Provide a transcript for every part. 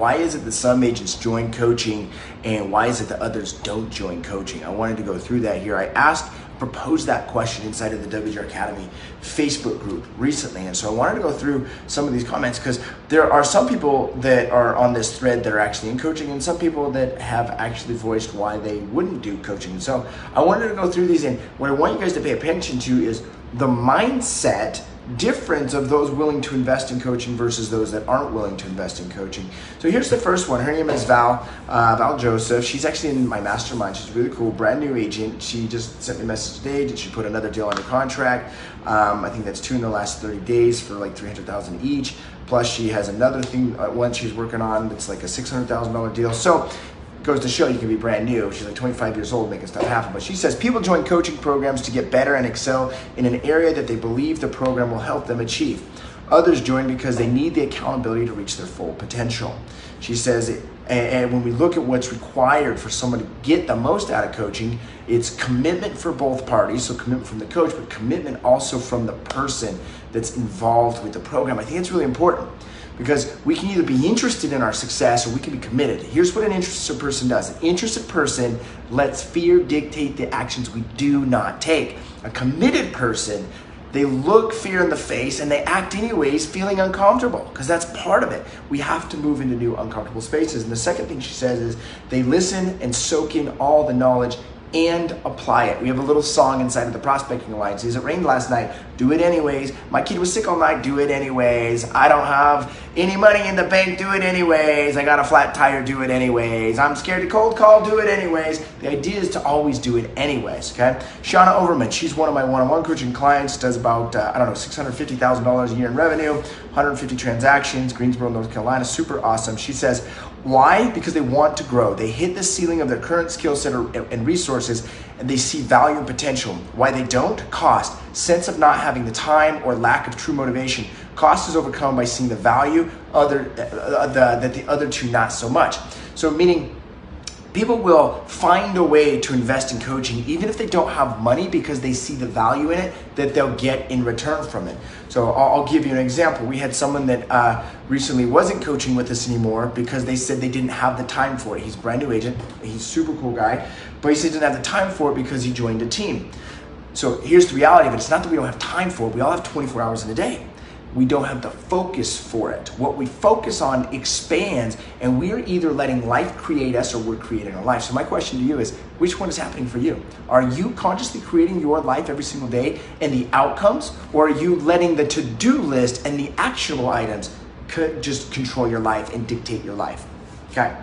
Why is it that some agents join coaching and why is it that others don't join coaching? I wanted to go through that here. I proposed that question inside of the WGR Academy Facebook group recently. And so I wanted to go through some of these comments because there are some people that are on this thread that are actually in coaching and some people that have actually voiced why they wouldn't do coaching. So I wanted to go through these, and what I want you guys to pay attention to is the mindset difference of those willing to invest in coaching versus those that aren't willing to invest in coaching. So here's the first one. Her name is Val Joseph. She's actually in my mastermind. She's really cool, brand new agent. She just sent me a message today. Did she put another deal under contract? I think that's 2 in the last 30 days for like $300,000 each. Plus she has another thing, one she's working on that's like a $600,000 deal. So goes to show you can be brand new. She's like 25 years old making stuff happen. But she says people join coaching programs to get better and excel in an area that they believe the program will help them achieve. Others join because they need the accountability to reach their full potential. She says, and when we look at what's required for someone to get the most out of coaching, it's commitment for both parties. So commitment from the coach, but commitment also from the person that's involved with the program. I think it's really important, because we can either be interested in our success or we can be committed. Here's what an interested person does. An interested person lets fear dictate the actions we do not take. A committed person, they look fear in the face and they act anyways, feeling uncomfortable, because that's part of it. We have to move into new uncomfortable spaces. And the second thing she says is they listen and soak in all the knowledge and apply it. We have a little song inside of the Prospecting Alliance. It rained last night, do it anyways. My kid was sick all night, do it anyways. I don't have any money in the bank, do it anyways. I got a flat tire, do it anyways. I'm scared to cold call, do it anyways. The idea is to always do it anyways, okay? Shauna Overman, she's one of my one-on-one coaching clients, does about, $650,000 a year in revenue, 150 transactions, Greensboro, North Carolina, super awesome. She says, why? Because they want to grow. They hit the ceiling of their current skill set and resources, and they see value and potential. Why they don't? Cost. Sense of not having the time or lack of true motivation. Cost is overcome by seeing the value that the other two not so much. So meaning, people will find a way to invest in coaching even if they don't have money, because they see the value in it that they'll get in return from it. So I'll give you an example. We had someone that recently wasn't coaching with us anymore because they said they didn't have the time for it. He's a brand new agent. He's a super cool guy, but he said he didn't have the time for it because he joined a team. So here's the reality of it. It's not that we don't have time for it. We all have 24 hours in a day. We don't have the focus for it. What we focus on expands, and we're either letting life create us or we're creating our life. So my question to you is, which one is happening for you? Are you consciously creating your life every single day and the outcomes, or are you letting the to-do list and the actionable items just control your life and dictate your life? Okay.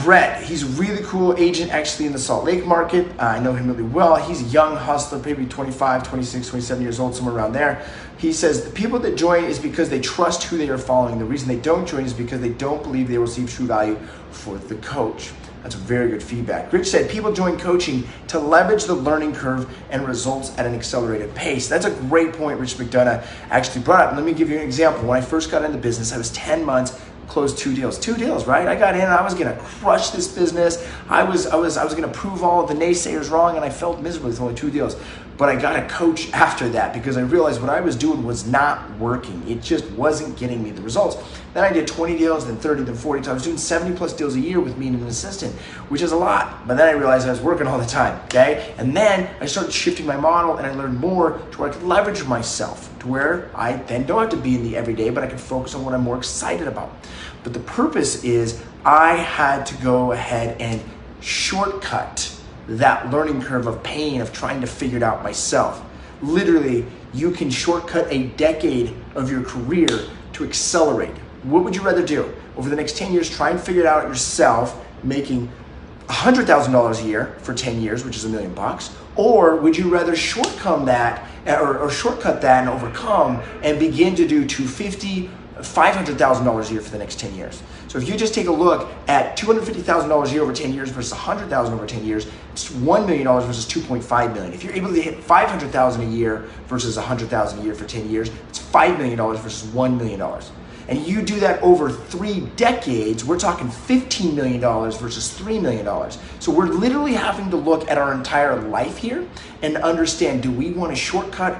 Brett, he's a really cool agent actually in the Salt Lake market. I know him really well. He's a young hustler, maybe 25, 26, 27 years old, somewhere around there. He says the people that join is because they trust who they are following. The reason they don't join is because they don't believe they will receive true value for the coach. That's very good feedback. Rich said people join coaching to leverage the learning curve and results at an accelerated pace. That's a great point Rich McDonough actually brought up. Let me give you an example. When I first got into business, I was 10 months, closed 2 deals. 2 deals, right? I got in and I was gonna crush this business. I was gonna prove all of the naysayers wrong, and I felt miserable with only 2 deals. But I got a coach after that because I realized what I was doing was not working. It just wasn't getting me the results. Then I did 20 deals, then 30, then 40. So I was doing 70 plus deals a year with me and an assistant, which is a lot. But then I realized I was working all the time, okay? And then I started shifting my model and I learned more to where I could leverage myself to where I then don't have to be in the everyday, but I can focus on what I'm more excited about. But the purpose is I had to go ahead and shortcut that learning curve of pain of trying to figure it out myself. Literally, you can shortcut a decade of your career to accelerate. What would you rather do? Over the next 10 years, try and figure it out yourself, making $100,000 a year for 10 years, which is $1 million, or would you rather shortcut that and overcome and begin to do $250,000, $500,000 a year for the next 10 years? So if you just take a look at $250,000 a year over 10 years versus $100,000 over 10 years, it's $1 million versus $2.5 million. If you're able to hit $500,000 a year versus $100,000 a year for 10 years, it's $5 million versus $1 million. And you do that over 3 decades, we're talking $15 million versus $3 million. So we're literally having to look at our entire life here and understand, do we want to shortcut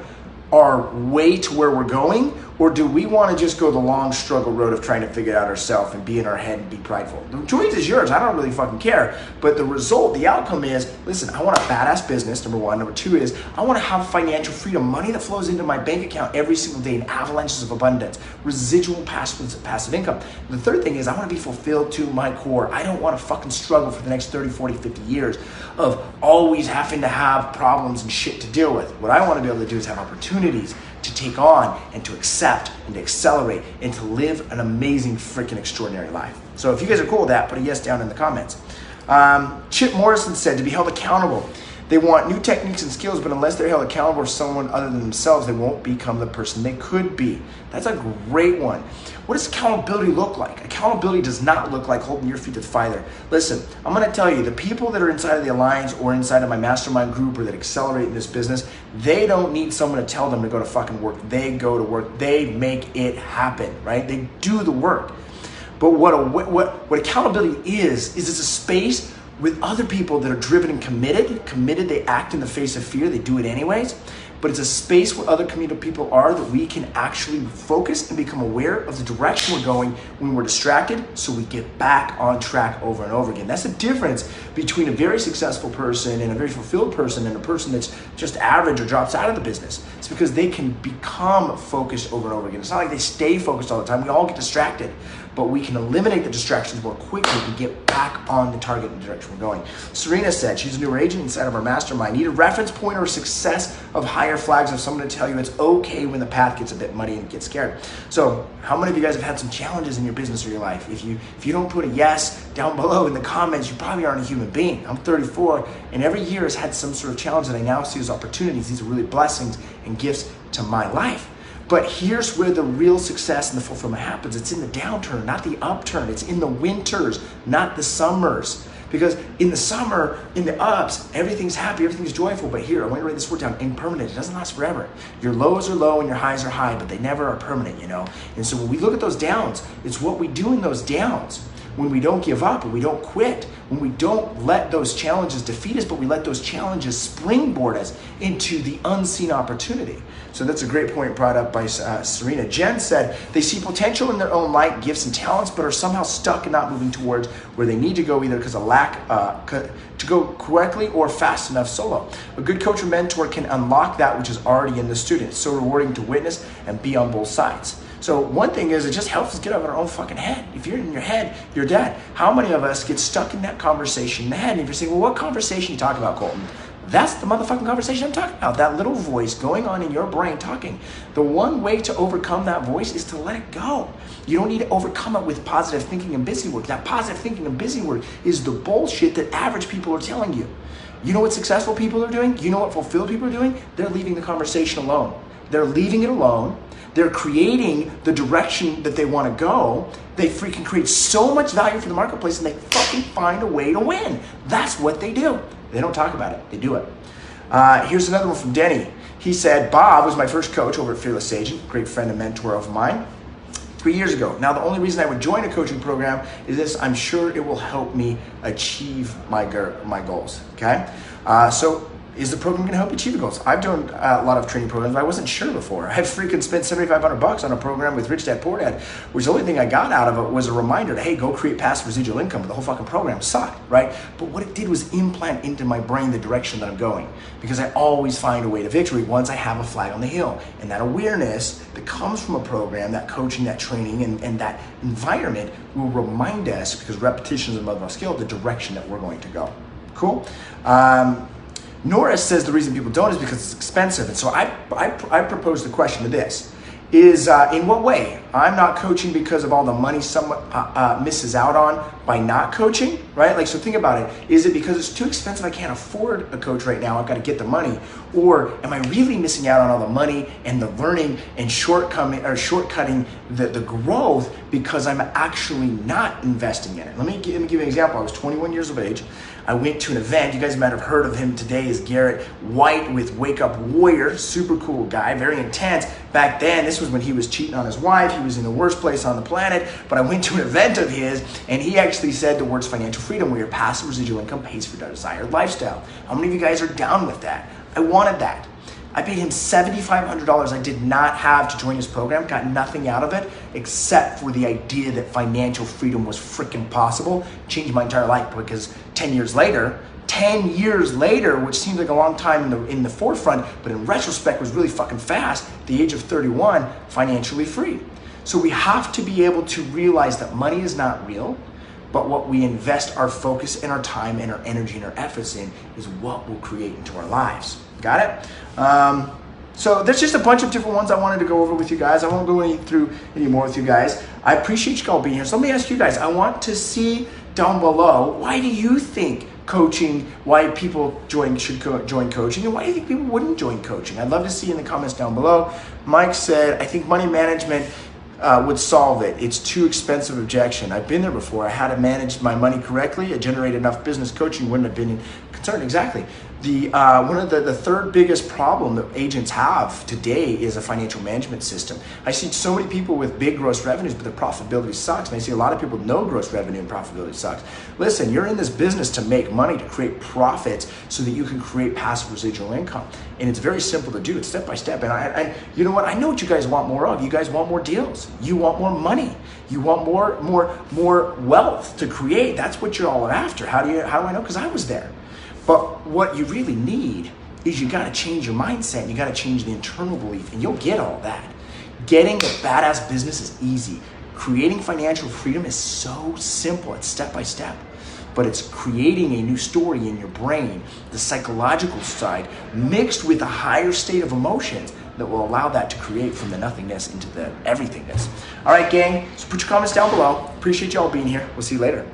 our way to where we're going, Or do we want to just go the long struggle road of trying to figure it out ourselves and be in our head and be prideful? The choice is yours. I don't really fucking care. But the result, the outcome is, listen, I want a badass business, number one. Number two is, I want to have financial freedom, money that flows into my bank account every single day in avalanches of abundance, residual passive income. The third thing is, I want to be fulfilled to my core. I don't want to fucking struggle for the next 30, 40, 50 years of always having to have problems and shit to deal with. What I want to be able to do is have opportunities to take on and to accept and to accelerate and to live an amazing freaking extraordinary life. So if you guys are cool with that, put a yes down in the comments. Chip Morrison said to be held accountable. They want new techniques and skills, but unless they're held accountable for someone other than themselves, they won't become the person they could be. That's a great one. What does accountability look like? Accountability does not look like holding your feet to the fire. Listen, I'm going to tell you, the people that are inside of the Alliance or inside of my mastermind group or that accelerate in this business, they don't need someone to tell them to go to fucking work. They go to work. They make it happen, right? They do the work. But what accountability is it's a space with other people that are driven and committed, they act in the face of fear, they do it anyways. But it's a space where other committed people are that we can actually focus and become aware of the direction we're going when we're distracted, so we get back on track over and over again. That's the difference between a very successful person and a very fulfilled person and a person that's just average or drops out of the business. It's because they can become focused over and over again. It's not like they stay focused all the time. We all get distracted, but we can eliminate the distractions more quickly and get back on the target and the direction we're going. Serena said she's a newer agent inside of our mastermind. Need a reference point or a success of higher flags of someone to tell you it's okay when the path gets a bit muddy and get scared. So how many of you guys have had some challenges in your business or your life? If you don't put a yes down below in the comments, you probably aren't a human being. I'm 34, and every year has had some sort of challenge that I now see as opportunities. These are really blessings and gifts to my life. But here's where the real success and the fulfillment happens. It's in the downturn, not the upturn. It's in the winters, not the summers. Because in the summer, in the ups, everything's happy, everything's joyful. But here, I want to write this word down, impermanent. It doesn't last forever. Your lows are low and your highs are high, but they never are permanent, you know? And so when we look at those downs, it's what we do in those downs. When we don't give up, when we don't quit, when we don't let those challenges defeat us, but we let those challenges springboard us into the unseen opportunity. So that's a great point brought up by Serena. Jen said they see potential in their own light, gifts, and talents, but are somehow stuck and not moving towards where they need to go, either because of lack to go correctly or fast enough solo. A good coach or mentor can unlock that which is already in the student. It's so rewarding to witness and be on both sides. So one thing is, it just helps us get out of our own fucking head. If you're in your head, you're dead. How many of us get stuck in that conversation in the head? And if you're saying, well, what conversation are you talking about, Colton? That's the motherfucking conversation I'm talking about. That little voice going on in your brain talking. The one way to overcome that voice is to let it go. You don't need to overcome it with positive thinking and busy work. That positive thinking and busy work is the bullshit that average people are telling you. You know what successful people are doing? You know what fulfilled people are doing? They're leaving the conversation alone. They're leaving it alone. They're creating the direction that they want to go. They freaking create so much value for the marketplace, and they fucking find a way to win. That's what they do. They don't talk about it. They do it. Here's another one from Denny. He said, Bob was my first coach over at Fearless Agent, great friend and mentor of mine, 3 years ago. Now, the only reason I would join a coaching program is this: I'm sure it will help me achieve my goals, okay? So is the program going to help you achieve your goals? I've done a lot of training programs, but I wasn't sure before. I freaking spent $7,500 on a program with Rich Dad Poor Dad, which the only thing I got out of it was a reminder to, hey, go create passive residual income. But the whole fucking program sucked, right? But what it did was implant into my brain the direction that I'm going, because I always find a way to victory once I have a flag on the hill. And that awareness that comes from a program, that coaching, that training, and that environment will remind us, because repetition is the mother of skill, the direction that we're going to go. Cool? Norris says the reason people don't is because it's expensive. And so I propose the question to this. Is in what way? I'm not coaching because of all the money someone misses out on by not coaching, right? Like, so think about it. Is it because it's too expensive, I can't afford a coach right now, I've got to get the money? Or am I really missing out on all the money and the learning and shortcutting the growth because I'm actually not investing in it? Let me give you an example. I was 21 years of age. I went to an event. You guys might have heard of him today as Garrett White with Wake Up Warrior. Super cool guy, very intense. Back then, this was when he was cheating on his wife. He was in the worst place on the planet. But I went to an event of his, and he actually said the words financial freedom, where your passive residual income pays for your desired lifestyle. How many of you guys are down with that? I wanted that. I paid him $7,500 I did not have to join his program, got nothing out of it except for the idea that financial freedom was freaking possible. Changed my entire life because 10 years later, which seems like a long time in the forefront, but in retrospect was really fucking fast, at the age of 31, financially free. So we have to be able to realize that money is not real, but what we invest our focus and our time and our energy and our efforts in is what we'll create into our lives. Got it? So there's just a bunch of different ones I wanted to go over with you guys. I won't go through any more with you guys. I appreciate you all being here. So let me ask you guys, I want to see down below, why do you think coaching, why people should join coaching, and why do you think people wouldn't join coaching? I'd love to see in the comments down below. Mike said, I think money management would solve it. It's too expensive objection. I've been there before. I had to manage my money correctly. I generated enough business coaching, wouldn't have been concerned. Exactly. One of the third biggest problem that agents have today is a financial management system. I see so many people with big gross revenues, but their profitability sucks. And I see a lot of people with no gross revenue and profitability sucks. Listen, you're in this business to make money, to create profits so that you can create passive residual income. And it's very simple to do. It's step by step. And you know what? I know what you guys want more of. You guys want more deals. You want more money. You want more wealth to create. That's what you're all after. How do I know? Because I was there. But what you really need is you got to change your mindset. You got to change the internal belief, and you'll get all that. Getting a badass business is easy. Creating financial freedom is so simple. It's step by step. But it's creating a new story in your brain, the psychological side, mixed with a higher state of emotions that will allow that to create from the nothingness into the everythingness. All right, gang, so put your comments down below. Appreciate y'all being here. We'll see you later.